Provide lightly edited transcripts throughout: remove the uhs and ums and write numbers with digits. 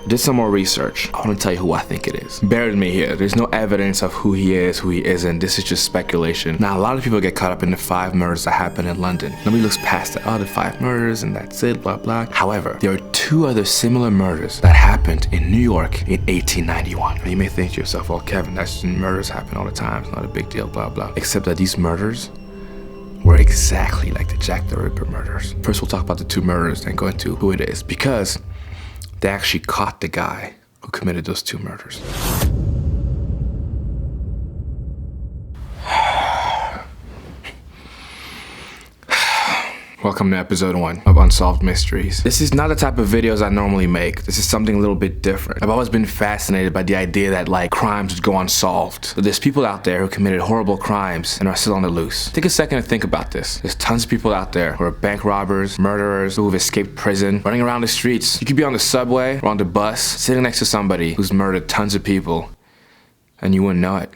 Did some more research. I want to tell you who I think it is. Bear with me here. There's no evidence of who he is, who he isn't. This is just speculation. Now, a lot of people get caught up in the 5 murders that happened in London. Nobody looks past the other 5 murders and that's it, blah, blah. However, there are 2 other similar murders that happened in New York in 1891. Now, you may think to yourself, well, Kevin, that's murders happen all the time. It's not a big deal, blah, blah. Except that these murders were exactly like the Jack the Ripper murders. First, we'll talk about the 2 murders, then go into who it is, because they actually caught the guy who committed those 2 murders. Welcome to episode 1 of Unsolved Mysteries. This is not the type of videos I normally make. This is something a little bit different. I've always been fascinated by the idea that crimes would go unsolved. But there's people out there who committed horrible crimes and are still on the loose. Take a second to think about this. There's tons of people out there who are bank robbers, murderers, who have escaped prison, running around the streets. You could be on the subway or on the bus, sitting next to somebody who's murdered tons of people, and you wouldn't know it.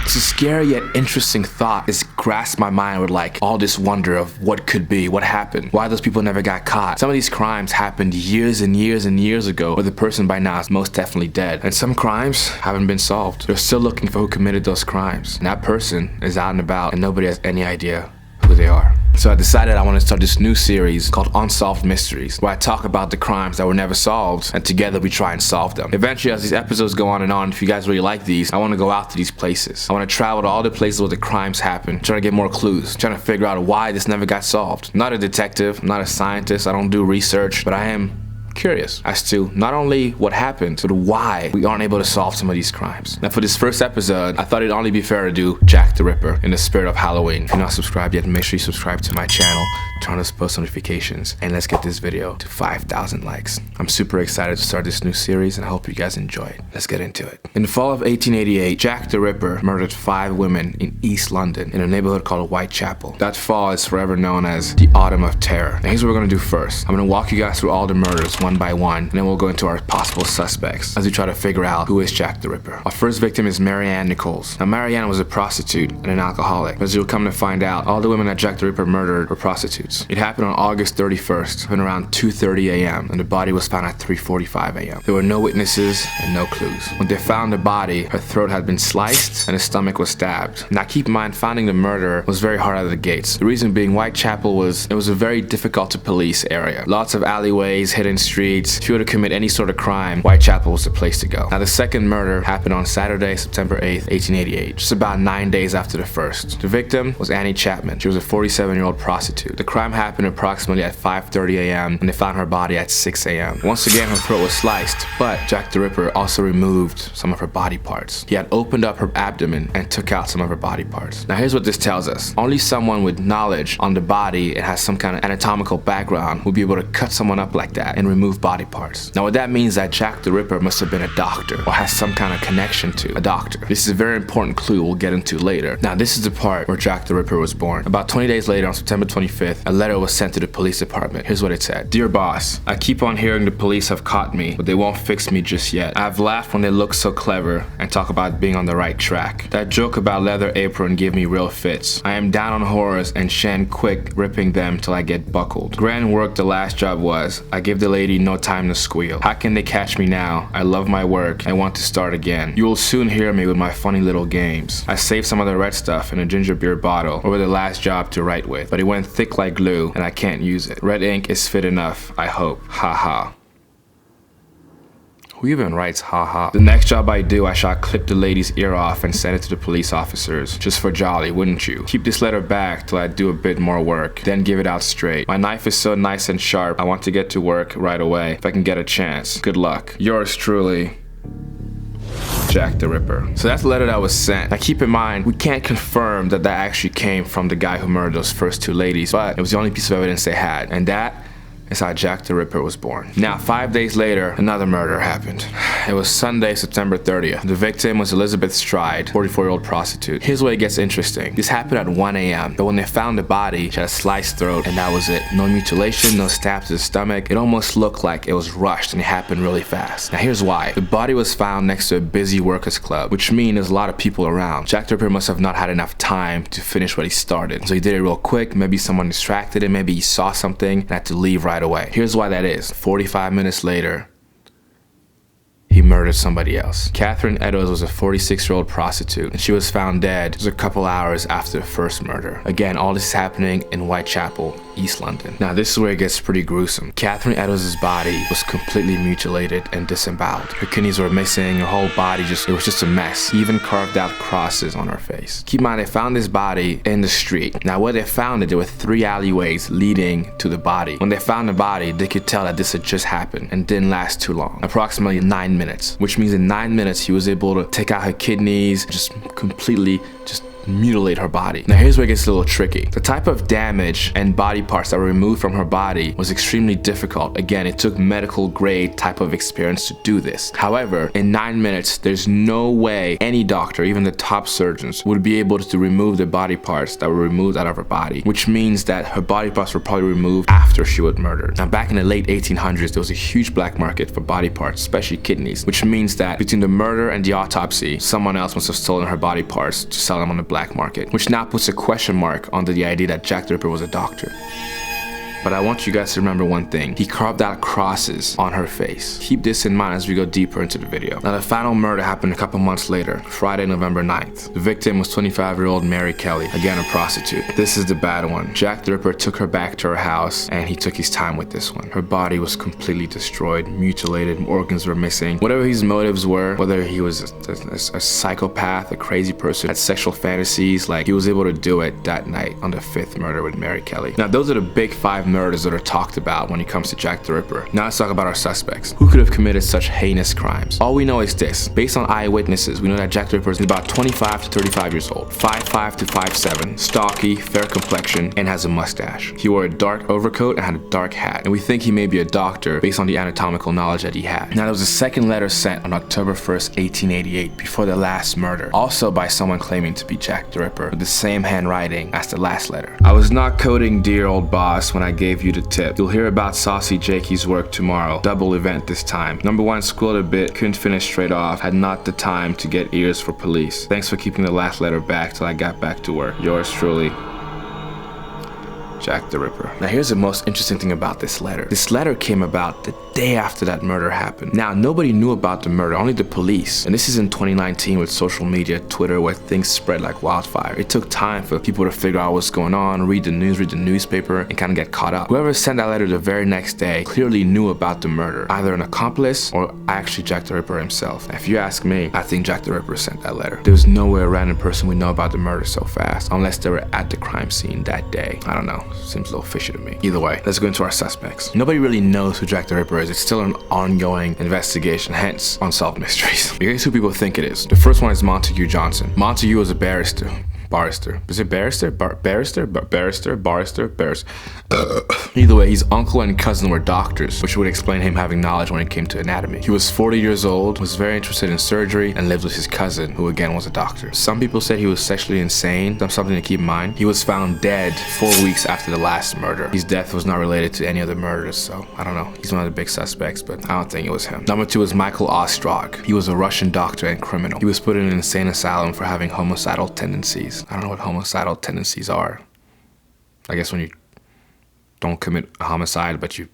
It's a scary yet interesting thought. It's grasped my mind with all this wonder of what could be, what happened, why those people never got caught. Some of these crimes happened years and years and years ago, where the person by now is most definitely dead. And some crimes haven't been solved. They're still looking for who committed those crimes. And that person is out and about and nobody has any idea who they are. So I decided I want to start this new series called Unsolved Mysteries, where I talk about the crimes that were never solved, and together we try and solve them. Eventually, as these episodes go on, if you guys really like these, I want to go out to these places. I want to travel to all the places where the crimes happen, trying to get more clues, trying to figure out why this never got solved. I'm not a detective, I'm not a scientist, I don't do research, but I am curious as to not only what happened, but why we aren't able to solve some of these crimes. Now, for this first episode, I thought it'd only be fair to do Jack the Ripper in the spirit of Halloween. If you're not subscribed yet, make sure you subscribe to my channel, turn on post notifications, and let's get this video to 5,000 likes. I'm super excited to start this new series, and I hope you guys enjoy it. Let's get into it. In the fall of 1888, Jack the Ripper murdered 5 women in East London in a neighborhood called Whitechapel. That fall is forever known as the Autumn of Terror. Now, here's what we're gonna do first. I'm gonna walk you guys through all the murders one by one, and then we'll go into our possible suspects as we try to figure out who is Jack the Ripper. Our first victim is Marianne Nichols. Now, Marianne was a prostitute and an alcoholic. As you'll come to find out, all the women that Jack the Ripper murdered were prostitutes. It happened on August 31st, around 2:30 a.m., and the body was found at 3:45 a.m. There were no witnesses and no clues. When they found the body, her throat had been sliced and her stomach was stabbed. Now, keep in mind, finding the murder was very hard out of the gates. The reason being, Whitechapel was a very difficult to police area. Lots of alleyways, hidden streets. If you were to commit any sort of crime, Whitechapel was the place to go. Now, the second murder happened on Saturday, September 8th, 1888, just about 9 days after the first. The victim was Annie Chapman. She was a 47-year-old prostitute. The crime happened approximately at 5:30 a.m. and they found her body at 6 a.m. Once again, her throat was sliced, but Jack the Ripper also removed some of her body parts. He had opened up her abdomen and took out some of her body parts. Now, here's what this tells us. Only someone with knowledge on the body and has some kind of anatomical background would be able to cut someone up like that and remove body parts. Now, what that means is that Jack the Ripper must have been a doctor or has some kind of connection to a doctor. This is a very important clue we'll get into later. Now, this is the part where Jack the Ripper was born. About 20 days later, on September 25th, a letter was sent to the police department. Here's what it said. Dear boss, I keep on hearing the police have caught me, but they won't fix me just yet. I've laughed when they look so clever and talk about being on the right track. That joke about leather apron gave me real fits. I am down on horrors and shan quick ripping them till I get buckled. Grand work the last job was. I give the lady no time to squeal. How can they catch me now? I love my work. I want to start again. You will soon hear me with my funny little games. I saved some of the red stuff in a ginger beer bottle over the last job to write with, but it went thick like glue and I can't use it. Red ink is fit enough, I hope. Ha ha. Who even writes haha? The next job I do, I shall clip the lady's ear off and send it to the police officers. Just for jolly, wouldn't you? Keep this letter back till I do a bit more work, then give it out straight. My knife is so nice and sharp, I want to get to work right away if I can get a chance. Good luck. Yours truly, Jack the Ripper. So that's the letter that was sent. Now keep in mind, we can't confirm that actually came from the guy who murdered those first 2 ladies, but it was the only piece of evidence they had, and that is how Jack the Ripper was born. Now, 5 days later, another murder happened. It was Sunday, September 30th. The victim was Elizabeth Stride, 44-year-old prostitute. Here's where it gets interesting. This happened at 1 a.m., but when they found the body, she had a sliced throat, and that was it. No mutilation, no stabs to the stomach. It almost looked like it was rushed, and it happened really fast. Now, here's why. The body was found next to a busy workers club, which means there's a lot of people around. Jack the Ripper must have not had enough time to finish what he started. So he did it real quick. Maybe someone distracted him. Maybe he saw something and had to leave right away. Here's why that is. 45 minutes later, he murdered somebody else. Catherine Eddowes was a 46-year-old prostitute, and she was found dead just a couple hours after the first murder. Again, all this is happening in Whitechapel, East London. Now, this is where it gets pretty gruesome. Catherine Eddowes' body was completely mutilated and disemboweled. Her kidneys were missing, her whole body it was just a mess. He even carved out crosses on her face. Keep in mind, they found this body in the street. Now, where they found it, there were 3 alleyways leading to the body. When they found the body, they could tell that this had just happened and didn't last too long. Approximately 9 minutes, which means in 9 minutes, he was able to take out her kidneys, just completely mutilate her body. Now here's where it gets a little tricky. The type of damage and body parts that were removed from her body was extremely difficult. Again, it took medical grade type of experience to do this. However, in 9 minutes, there's no way any doctor, even the top surgeons, would be able to remove the body parts that were removed out of her body, which means that her body parts were probably removed after she was murdered. Now back in the late 1800s, there was a huge black market for body parts, especially kidneys, which means that between the murder and the autopsy, someone else must have stolen her body parts to sell them on the black market, which now puts a question mark on the idea that Jack the Ripper was a doctor. But I want you guys to remember one thing. He carved out crosses on her face. Keep this in mind as we go deeper into the video. Now, the final murder happened a couple months later, Friday, November 9th. The victim was 25-year-old Mary Kelly, again a prostitute. This is the bad one. Jack the Ripper took her back to her house, and he took his time with this one. Her body was completely destroyed, mutilated, organs were missing. Whatever his motives were, whether he was a psychopath, a crazy person, had sexual fantasies, like, he was able to do it that night on the 5th murder with Mary Kelly. Now, those are the big 5 murders that are talked about when it comes to Jack the Ripper. Now let's talk about our suspects. Who could have committed such heinous crimes? All we know is this. Based on eyewitnesses, we know that Jack the Ripper is about 25 to 35 years old, 5'5 to 5'7, stocky, fair complexion, and has a mustache. He wore a dark overcoat and had a dark hat, and we think he may be a doctor based on the anatomical knowledge that he had. Now, there was a second letter sent on October 1st, 1888, before the last murder, also by someone claiming to be Jack the Ripper, with the same handwriting as the last letter. I was not coding "Dear Old Boss" when I gave you the tip. You'll hear about Saucy Jakey's work tomorrow. Double event this time. Number 1, squirreled a bit, couldn't finish straight off, had not the time to get ears for police. Thanks for keeping the last letter back till I got back to work. Yours truly, Jack the Ripper. Now here's the most interesting thing about this letter. This letter came about the day after that murder happened. Now, nobody knew about the murder, only the police. And this is in 2019 with social media, Twitter, where things spread like wildfire. It took time for people to figure out what's going on, read the news, read the newspaper, and kind of get caught up. Whoever sent that letter the very next day clearly knew about the murder, either an accomplice or actually Jack the Ripper himself. Now, if you ask me, I think Jack the Ripper sent that letter. There's no way a random person would know about the murder so fast, unless they were at the crime scene that day. I don't know. Seems a little fishy to me. Either way, let's go into our suspects. Nobody really knows who Jack the Ripper is. It's still an ongoing investigation, hence Unsolved Mysteries. Here's who people think it is. The first one is Montague Johnson. Montague was a barrister. Is it barrister? Barrister? Either way, his uncle and cousin were doctors, which would explain him having knowledge when it came to anatomy. He was 40 years old, was very interested in surgery, and lived with his cousin, who again was a doctor. Some people said he was sexually insane. That's something to keep in mind. He was found dead 4 weeks after the last murder. His death was not related to any other murders, so I don't know. He's one of the big suspects, but I don't think it was him. Number 2 is Michael Ostrog. He was a Russian doctor and criminal. He was put in an insane asylum for having homicidal tendencies. I don't know what homicidal tendencies are. I guess when you don't commit a homicide, but you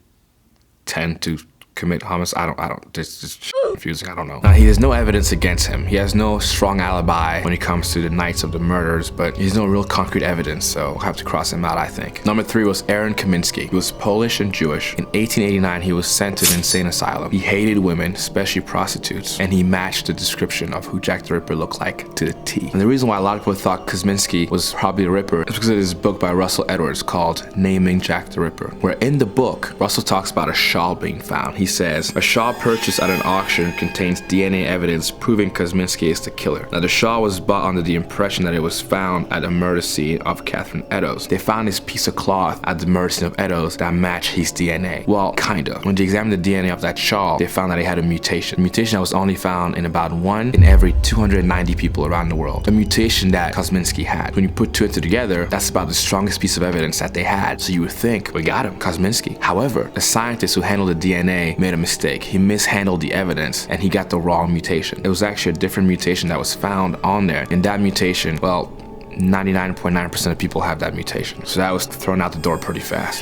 tend to commit homicide. This is confusing. I don't know. Now, he has no evidence against him. He has no strong alibi when it comes to the nights of the murders, but he has no real concrete evidence, so we'll have to cross him out, I think. Number 3 was Aaron Kaminsky. He was Polish and Jewish. In 1889, he was sent to an insane asylum. He hated women, especially prostitutes, and he matched the description of who Jack the Ripper looked like to the T. And the reason why a lot of people thought Kaminsky was probably the Ripper is because of this book by Russell Edwards called Naming Jack the Ripper, where in the book, Russell talks about a shawl being found. He says, a shawl purchased at an auction contains DNA evidence proving Kaminsky is the killer. Now, the shawl was bought under the impression that it was found at the murder scene of Catherine Eddowes. They found this piece of cloth at the murder scene of Eddowes that matched his DNA. Well, kind of. When they examined the DNA of that shawl, they found that it had a mutation. A mutation that was only found in about 1 in every 290 people around the world. A mutation that Kaminsky had. When you put 2 and 2 together, that's about the strongest piece of evidence that they had. So you would think, we got him, Kaminsky. However, the scientist who handled the DNA made a mistake. He mishandled the evidence and he got the wrong mutation. It was actually a different mutation that was found on there. And that mutation, well, 99.9% of people have that mutation. So that was thrown out the door pretty fast.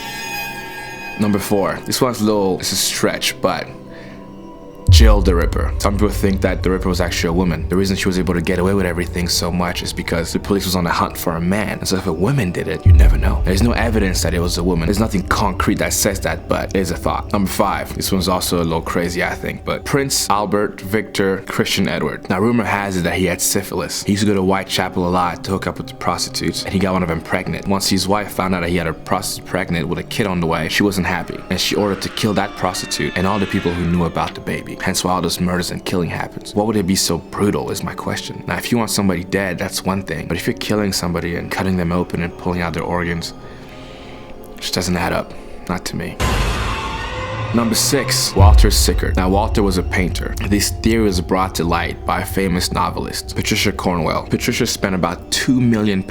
Number 4. This one's it's a stretch, but Jill the Ripper. Some people think that the Ripper was actually a woman. The reason she was able to get away with everything so much is because the police was on the hunt for a man. And so if a woman did it, you never know. There's no evidence that it was a woman. There's nothing concrete that says that, but it's a thought. Number 5. This one's also a little crazy, I think, but Prince Albert Victor Christian Edward. Now, rumor has it that he had syphilis. He used to go to Whitechapel a lot to hook up with the prostitutes, and he got one of them pregnant. Once his wife found out that he had a prostitute pregnant with a kid on the way, she wasn't happy, and she ordered to kill that prostitute and all the people who knew about the baby. Hence why all those murders and killing happens. What would it be so brutal is my question. Now, if you want somebody dead, that's one thing, but if you're killing somebody and cutting them open and pulling out their organs, it just doesn't add up. Not to me. Number 6, Walter Sickert. Now, Walter was a painter. This theory was brought to light by a famous novelist, Patricia Cornwell. Patricia spent about £2 million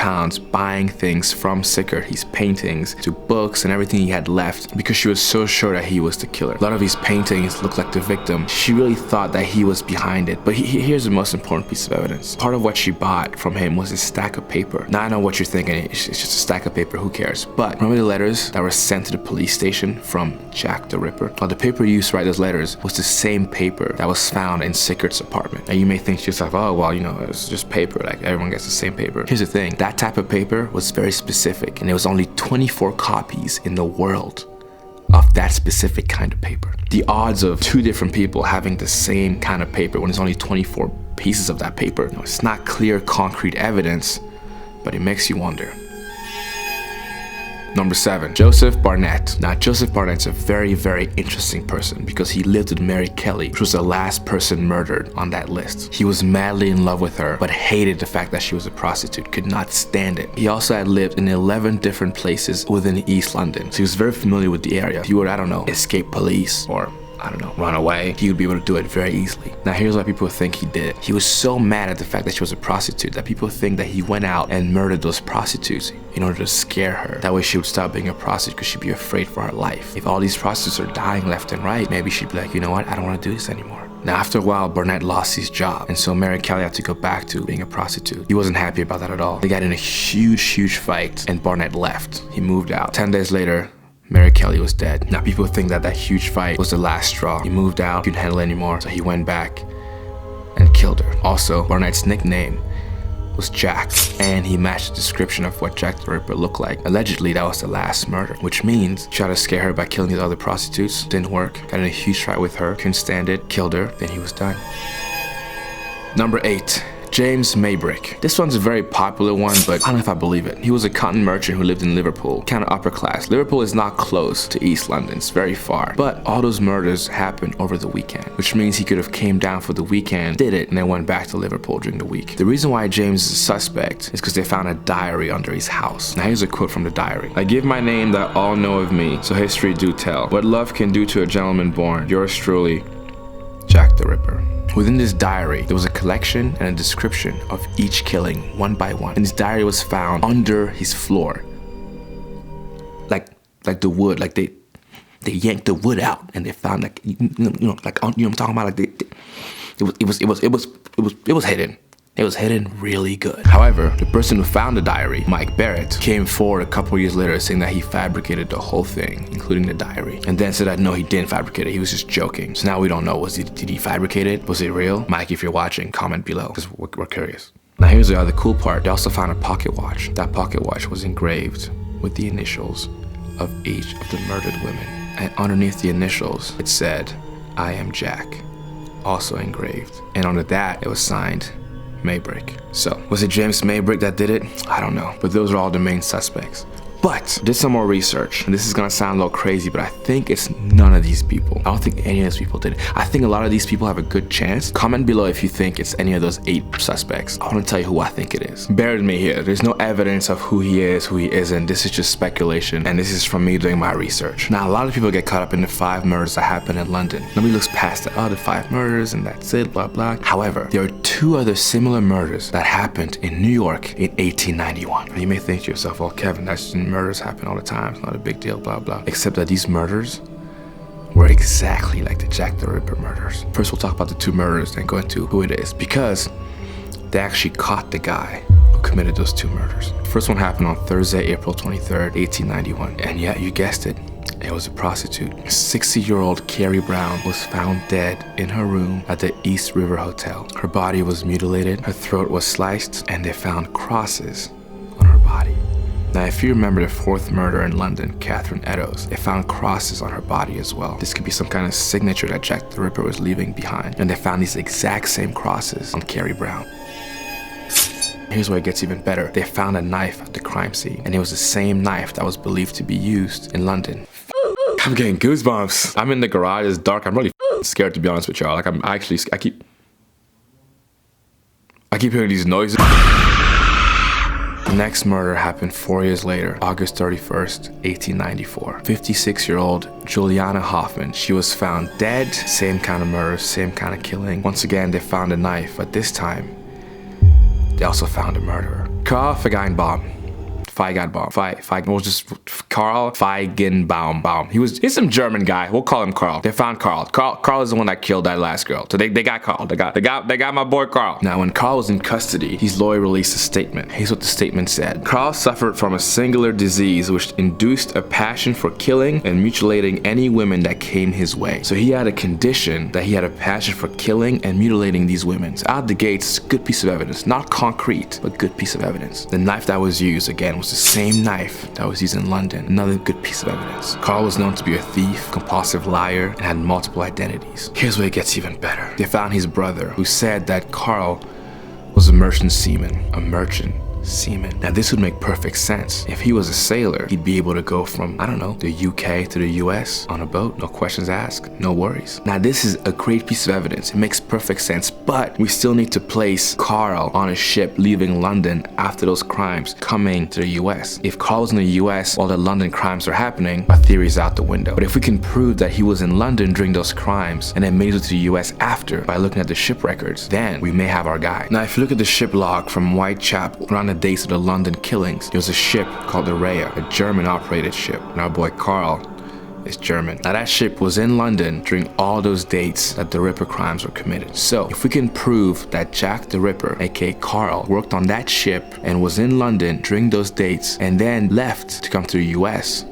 buying things from Sickert, his paintings, to books and everything he had left, because she was so sure that he was the killer. A lot of his paintings looked like the victim. She really thought that he was behind it. But here's the most important piece of evidence. Part of what she bought from him was a stack of paper. Now, I know what you're thinking. It's just a stack of paper. Who cares? But remember the letters that were sent to the police station from Jack the Ripper? Well, the paper used to write those letters was the same paper that was found in Sickert's apartment. And you may think to yourself, oh, well, you know, it's just paper, like everyone gets the same paper. Here's the thing, that type of paper was very specific, and there was only 24 copies in the world of that specific kind of paper. The odds of 2 different people having the same kind of paper when there's only 24 pieces of that paper, you know, it's not clear, concrete evidence, but it makes you wonder. Number 7, Joseph Barnett. Now, Joseph Barnett's a very, very interesting person because he lived with Mary Kelly, which was the last person murdered on that list. He was madly in love with her, but hated the fact that she was a prostitute, could not stand it. He also had lived in 11 different places within East London, so he was very familiar with the area. If you would, I don't know, escape police or I don't know, run away, he would be able to do it very easily. Now, here's why people think he did it. He was so mad at the fact that she was a prostitute that people think that he went out and murdered those prostitutes in order to scare her. That way she would stop being a prostitute because she'd be afraid for her life. If all these prostitutes are dying left and right, maybe she'd be like, you know what, I don't want to do this anymore. Now, after a while, Barnett lost his job, and so Mary Kelly had to go back to being a prostitute. He wasn't happy about that at all. They got in a huge fight, and Barnett left. He moved out. 10 days later, Mary Kelly was dead. Now, people think that that huge fight was the last straw. He moved out, couldn't handle it anymore, so he went back and killed her. Also, Barnett's nickname was Jack, and he matched the description of what Jack the Ripper looked like. Allegedly, that was the last murder, which means he tried to scare her by killing these other prostitutes. Didn't work. Got in a huge fight with her, couldn't stand it, killed her, then he was done. Number 8. James Maybrick. This one's a very popular one, but I don't know if I believe it. He was a cotton merchant who lived in Liverpool, kind of upper class. Liverpool is not close to East London, it's very far. But all those murders happened over the weekend, which means he could have came down for the weekend, did it, and then went back to Liverpool during the week. The reason why James is a suspect is because they found a diary under his house. Now, here's a quote from the diary. I give my name that all know of me, so history do tell. What love can do to a gentleman born. Yours truly, Jack the Ripper. Within this diary, there was a collection and a description of each killing, one by one. And this diary was found under his floor. Like the wood, like they yanked the wood out and they found like, you know what I'm talking about? Like it was hidden. It was hidden really good. However, the person who found the diary, Mike Barrett, came forward a couple years later saying that he fabricated the whole thing, including the diary, and then said that no, he didn't fabricate it, he was just joking. So now we don't know, did he fabricate it? Was it real? Mike, if you're watching, comment below, because we're curious. Now, here's the other cool part. They also found a pocket watch. That pocket watch was engraved with the initials of each of the murdered women. And underneath the initials, it said, I am Jack, also engraved. And under that, it was signed Maybrick. So, was it James Maybrick that did it? I don't know, but those are all the main suspects. But did some more research, and this is gonna sound a little crazy, but I think it's none of these people. I don't think any of those people did it. I think a lot of these people have a good chance. Comment below if you think it's any of those 8 suspects. I want to tell you who I think it is. Bear with me here. There's no evidence of who he is, who he isn't. This is just speculation, and this is from me doing my research. Now, a lot of people get caught up in the 5 murders that happened in London. Nobody looks past the other 5 murders, and that's it, blah, blah. However, there are 2 other similar murders that happened in New York in 1891. Now, you may think to yourself, well, Kevin, that's murders happen all the time, it's not a big deal, blah blah. Except that these murders were exactly like the Jack the Ripper murders. First, we'll talk about the 2 murders, then go into who it is, because they actually caught the guy who committed those 2 murders. The first one happened on Thursday, April 23rd, 1891, and yeah, you guessed it, It was a prostitute. 60-year-old Carrie Brown was found dead in her room at the East River Hotel. Her body was mutilated, her throat was sliced, and they found crosses on her body. Now, if you remember the fourth murder in London, Catherine Eddowes, they found crosses on her body as well. This could be some kind of signature that Jack the Ripper was leaving behind. And they found these exact same crosses on Carrie Brown. Here's where it gets even better. They found a knife at the crime scene, and it was the same knife that was believed to be used in London. I'm getting goosebumps. I'm in the garage, it's dark, I'm really scared to be honest with y'all. Like I keep hearing these noises. The next murder happened 4 years later, August 31st, 1894. 56-year-old Juliana Hoffman. She was found dead. Same kind of murder, same kind of killing. Once again, they found a knife, but this time, they also found a murderer. Karl Feigenbaum. Karl Feigenbaum. He's some German guy. We'll call him Karl. They found Karl. Karl is the one that killed that last girl. So they got Karl. They got my boy Karl. Now, when Karl was in custody, his lawyer released a statement. Here's what the statement said. Karl suffered from a singular disease which induced a passion for killing and mutilating any women that came his way. So he had a condition that he had a passion for killing and mutilating these women. So out the gates, good piece of evidence. Not concrete, but good piece of evidence. The knife that was used, again, was the same knife that was used in London. Another good piece of evidence. Karl was known to be a thief, compulsive liar, and had multiple identities. Here's where it gets even better. They found his brother, who said that Karl was a merchant seaman. A merchant seaman. Now, this would make perfect sense. If he was a sailor, he'd be able to go from, I don't know, the UK to the US on a boat. No questions asked, no worries. Now, this is a great piece of evidence. It makes perfect sense, but we still need to place Karl on a ship leaving London after those crimes coming to the US. If Karl was in the US while the London crimes are happening, our theory is out the window. But if we can prove that he was in London during those crimes and then made it to the US after by looking at the ship records, then we may have our guy. Now, if you look at the ship log from Whitechapel around the dates of the London killings, there was a ship called the Rhea, a German-operated ship, and our boy Karl is German. Now, that ship was in London during all those dates that the Ripper crimes were committed. So, if we can prove that Jack the Ripper, aka Karl, worked on that ship and was in London during those dates and then left to come to the US,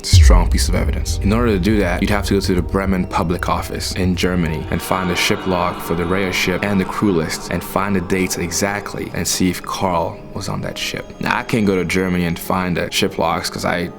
strong piece of evidence. In order to do that, you'd have to go to the Bremen Public Office in Germany and find the ship log for the Rhea ship and the crew list and find the dates exactly and see if Karl was on that ship. Now, I can't go to Germany and find the ship logs because I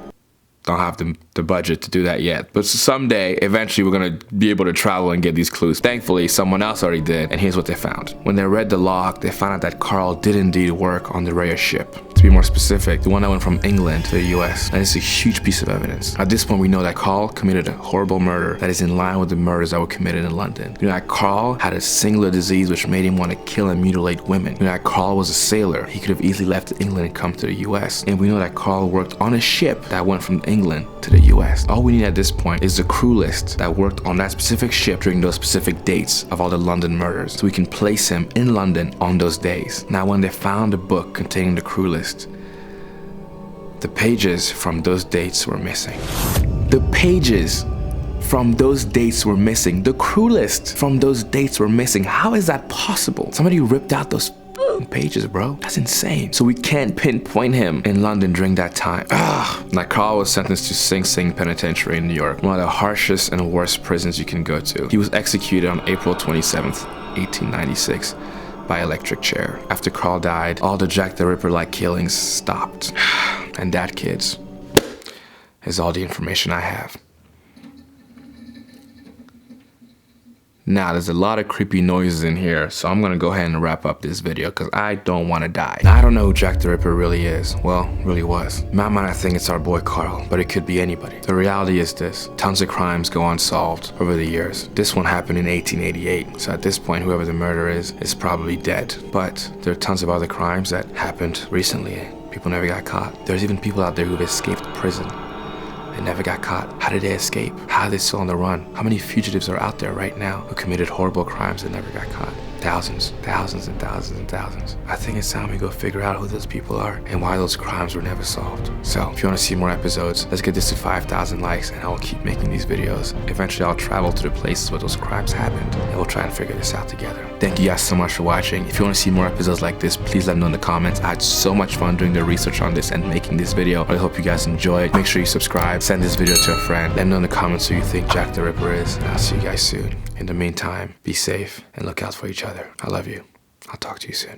don't have the budget to do that yet. But someday, eventually, we're gonna be able to travel and get these clues. Thankfully, someone else already did, and here's what they found. When they read the log, they found out that Karl did indeed work on the Rhea ship. To be more specific, the one that went from England to the US. And it's a huge piece of evidence. At this point, we know that Karl committed a horrible murder that is in line with the murders that were committed in London. You know that Karl had a singular disease which made him want to kill and mutilate women. You know that Karl was a sailor. He could have easily left England and come to the US. And we know that Karl worked on a ship that went from England to the US. All we need at this point is the crew list that worked on that specific ship during those specific dates of all the London murders, so we can place him in London on those days. Now, when they found the book containing the crew list, the pages from those dates were missing. The pages from those dates were missing. The crew list from those dates were missing. How is that possible? Somebody ripped out those pages, bro. That's insane. So we can't pinpoint him in London during that time. Now, Karl was sentenced to Sing Sing Penitentiary in New York, one of the harshest and worst prisons you can go to. He was executed on April 27th, 1896 by electric chair. After Karl died, all the Jack the Ripper-like killings stopped. And that, kids, is all the information I have. Now, there's a lot of creepy noises in here, so I'm gonna go ahead and wrap up this video because I don't want to die. Now, I don't know who Jack the Ripper really is. Well, really was. In my mind, I think it's our boy Karl, but it could be anybody. The reality is this: tons of crimes go unsolved over the years. This one happened in 1888, so at this point, whoever the murderer is probably dead. But there are tons of other crimes that happened recently. People never got caught. There's even people out there who've escaped prison and never got caught. How did they escape? How are they still on the run? How many fugitives are out there right now who committed horrible crimes and never got caught? Thousands and thousands. I think it's time we go figure out who those people are and why those crimes were never solved. So if you want to see more episodes, let's get this to 5,000 likes and I will keep making these videos. Eventually I'll travel to the places where those crimes happened and we'll try and figure this out together. Thank you guys so much for watching. If you want to see more episodes like this, please let me know in the comments. I had so much fun doing the research on this and making this video. I hope you guys enjoyed. Make sure you subscribe, send this video to a friend. Let me know in the comments who you think Jack the Ripper is, and I'll see you guys soon. In the meantime, be safe and look out for each other. I love you. I'll talk to you soon.